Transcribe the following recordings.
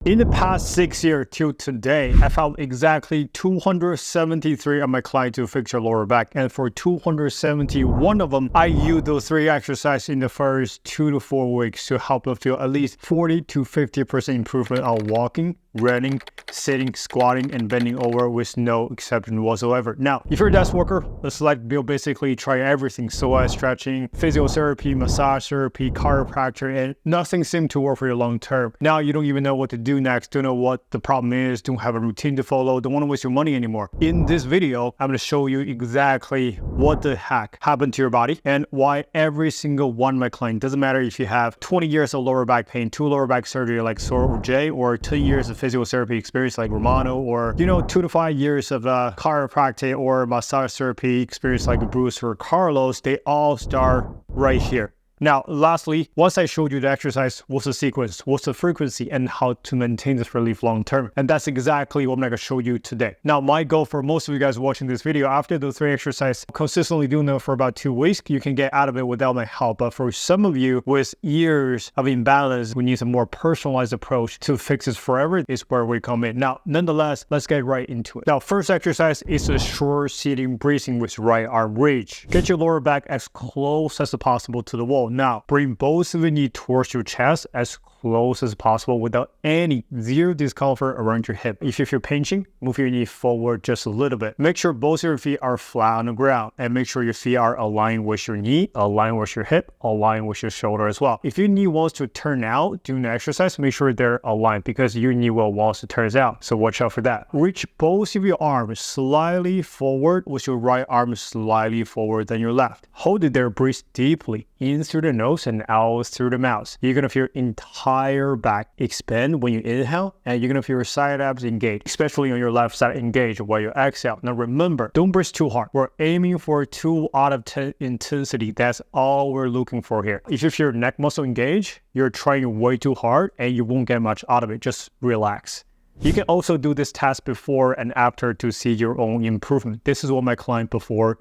In the past 6 years till today, I found exactly 273 of my clients to fix their lower back. And for 271 of them, I use those 3 exercises in the first 2 to 4 weeks to help them feel at least 40 to 50% improvement on walking, running, sitting, squatting, and bending over with no exception whatsoever. Now, if you're a desk worker, let's like Bill basically try everything. So stretching, physiotherapy, massage therapy, chiropractor, and nothing seemed to work for you long term. Now you don't even know what to do next, don't know what the problem is, don't have a routine to follow, don't want to waste your money anymore. In this video, I'm going to show you exactly what the heck happened to your body and why every single one of my clients, doesn't matter if you have 20 years of lower back pain, 2 lower back surgery like Sor or Jay, or 10 years of physiotherapy experience like Romano, or 2 to 5 years of chiropractic or massage therapy experience like Bruce or Carlos, they all start right here. Now, lastly, once I showed you the exercise, what's the sequence, what's the frequency, and how to maintain this relief long term. And that's exactly what I'm going to show you today. Now, my goal for most of you guys watching this video, after those 3 exercises, consistently doing them for about 2 weeks, you can get out of it without my help. But for some of you with years of imbalance, we need a more personalized approach to fix this forever, is where we come in. Now, nonetheless, let's get right into it. Now, first exercise is a short sitting breathing with right arm reach. Get your lower back as close as possible to the wall. Now, bring both of your knees towards your chest as close as possible without zero discomfort around your hip. If you feel pinching, move your knee forward just a little bit. Make sure both of your feet are flat on the ground, and make sure your feet are aligned with your knee, aligned with your hip, aligned with your shoulder as well. If your knee wants to turn out during the exercise, make sure they're aligned because your knee will want to turn out. So watch out for that. Reach both of your arms slightly forward with your right arm slightly forward than your left. Hold it there, breathe deeply in through the nose and out through the mouth. You're gonna feel your entire back expand when you inhale, and you're gonna feel your side abs engage, especially on your left side engage while you exhale. Now remember, don't breathe too hard. We're aiming for 2 out of 10 intensity. That's all we're looking for here. If you feel your neck muscle engage, you're trying way too hard and you won't get much out of it. Just relax. You can also do this test before and after to see your own improvement. This is what my client before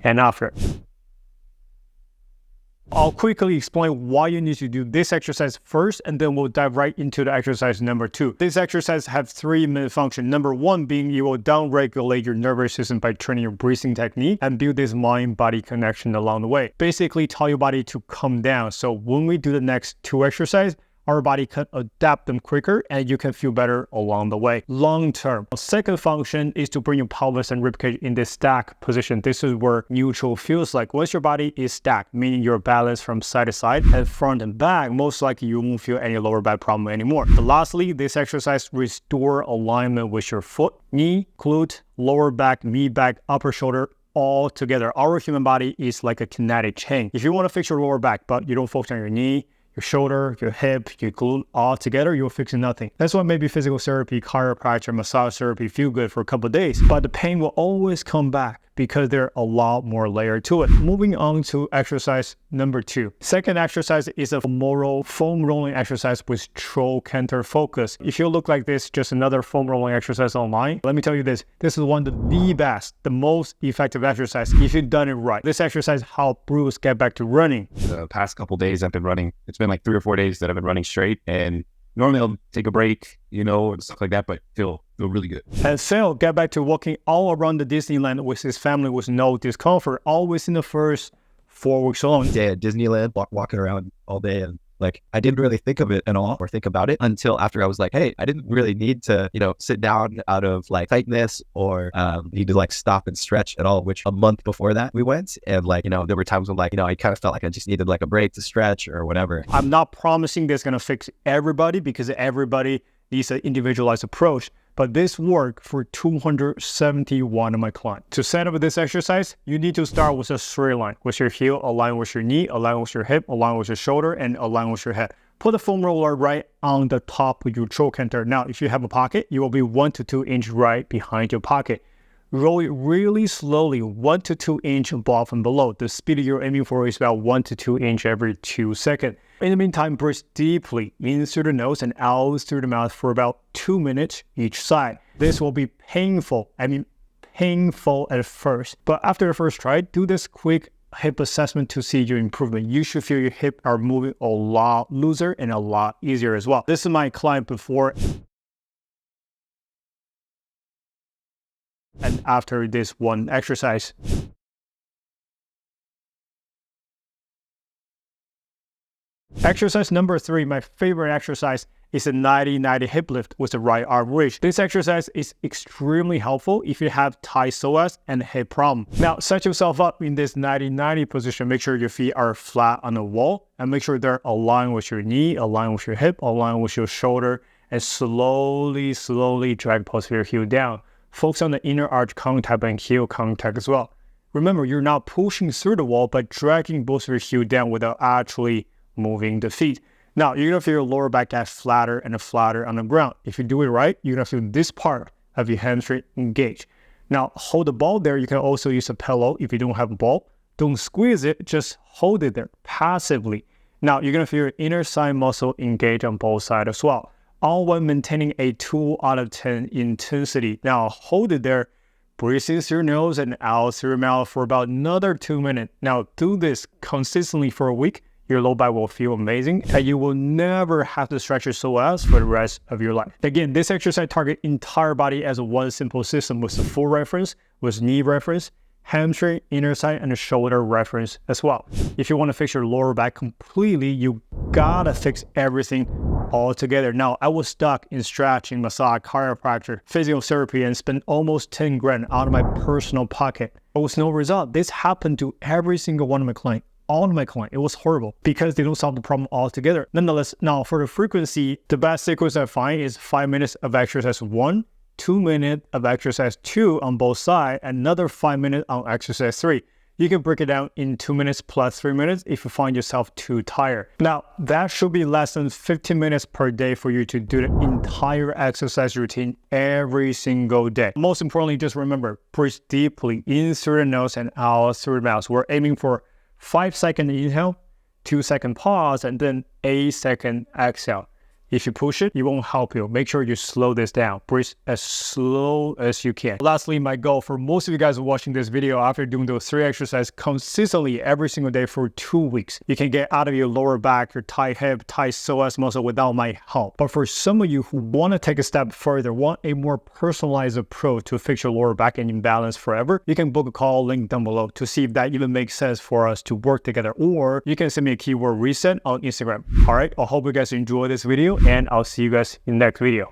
and after. I'll quickly explain why you need to do this exercise first, and then we'll dive right into the exercise number 2. This exercise has 3 main functions. Number 1 being you will down-regulate your nervous system by training your breathing technique and build this mind-body connection along the way. Basically, tell your body to come down. So when we do the next 2 exercises, our body can adapt them quicker and you can feel better along the way. Long term. Second function is to bring your pelvis and ribcage in this stack position. This is where neutral feels like. Once your body is stacked, meaning you're balanced from side to side and front and back, most likely you won't feel any lower back problem anymore. But lastly, this exercise restore alignment with your foot, knee, glute, lower back, mid back, upper shoulder, all together. Our human body is like a kinetic chain. If you want to fix your lower back, but you don't focus on your knee, your shoulder, your hip, your glute, all together, you're fixing nothing. That's why maybe physical therapy, chiropractor, massage therapy feel good for a couple of days, but the pain will always come back because there are a lot more layer to it. Moving on to exercise number 2. Second exercise is a femoral foam rolling exercise with trochanter focus. If you look like this, just another foam rolling exercise online, let me tell you this is one of the best, the most effective exercise if you've done it right. This exercise helped Bruce get back to running. The past couple days I've been running. It's been like 3 or 4 days that I've been running straight, and normally I'll take a break, and stuff like that, but feel really good. And Phil get back to walking all around the Disneyland with his family with no discomfort, all within the first 4 weeks alone. Yeah, at Disneyland, walking around all day, and I didn't really think of it at all or think about it until after I was like, hey, I didn't really need to, sit down out of tightness or need to stop and stretch at all, which a month before that we went. And there were times when I kind of felt like I just needed a break to stretch or whatever. I'm not promising this is going to fix everybody because everybody needs an individualized approach. But this worked for 271 of my clients. To set up this exercise, you need to start with a straight line, with your heel aligned with your knee, aligned with your hip, aligned with your shoulder, and aligned with your head. Put the foam roller right on the top of your trochanter. Now, if you have a pocket, it will be 1 to 2 inches right behind your pocket. Roll it really slowly, 1 to 2 inches above and below. The speed you're aiming for is about 1 to 2 inches every 2 seconds. In the meantime, breathe deeply in through the nose and out through the mouth for about 2 minutes each side. This will be painful. Painful at first. But after the first try, do this quick hip assessment to see your improvement. You should feel your hip are moving a lot looser and a lot easier as well. This is my client before and after this one exercise. Exercise number 3, my favorite exercise, is a 90-90 hip lift with the right arm reach. This exercise is extremely helpful if you have tight psoas and hip problem. Now, set yourself up in this 90-90 position. Make sure your feet are flat on the wall and make sure they're aligned with your knee, aligned with your hip, aligned with your shoulder, and slowly drag posterior heel down. Focus on the inner arch contact and heel contact as well. Remember, you're not pushing through the wall, but dragging both of your heel down without actually moving the feet. Now, you're gonna feel your lower back get flatter and flatter on the ground. If you do it right, you're gonna feel this part of your hamstring engage. Now, hold the ball there. You can also use a pillow if you don't have a ball. Don't squeeze it, just hold it there passively. Now, you're gonna feel your inner side muscle engage on both sides as well, all while maintaining a 2 out of 10 intensity. Now, hold it there. Breathe in through your nose and out through your mouth for about another 2 minutes. Now, do this consistently for a week. Your low back will feel amazing and you will never have to stretch your psoas for the rest of your life. Again, this exercise targets entire body as one simple system with the full reference, with knee reference, hamstring, inner side, and the shoulder reference as well. If you want to fix your lower back completely, you gotta fix everything all together. Now, I was stuck in stretching, massage, chiropractor, physiotherapy, and spent almost 10 grand out of my personal pocket. But with no result. This happened to every single one of my clients. All of my clients. It was horrible because they don't solve the problem altogether. Nonetheless, now for the frequency, the best sequence I find is 5 minutes of exercise 1, 2 minutes of exercise 2 on both sides, another 5 minutes on exercise 3. You can break it down in 2 minutes plus 3 minutes if you find yourself too tired. Now, that should be less than 15 minutes per day for you to do the entire exercise routine every single day. Most importantly, just remember, breathe deeply in through the nose and out through the mouth. We're aiming for 5-second inhale, 2-second pause, and then 8-second exhale. If you push it, it won't help you. Make sure you slow this down. Breathe as slow as you can. Lastly, my goal for most of you guys watching this video, after doing those 3 exercises consistently every single day for 2 weeks, you can get out of your lower back, your tight hip, tight psoas muscle without my help. But for some of you who want to take a step further, want a more personalized approach to fix your lower back and imbalance forever, you can book a call, link down below, to see if that even makes sense for us to work together. Or you can send me a keyword reset on Instagram. All right, I hope you guys enjoy this video, and I'll see you guys in the next video.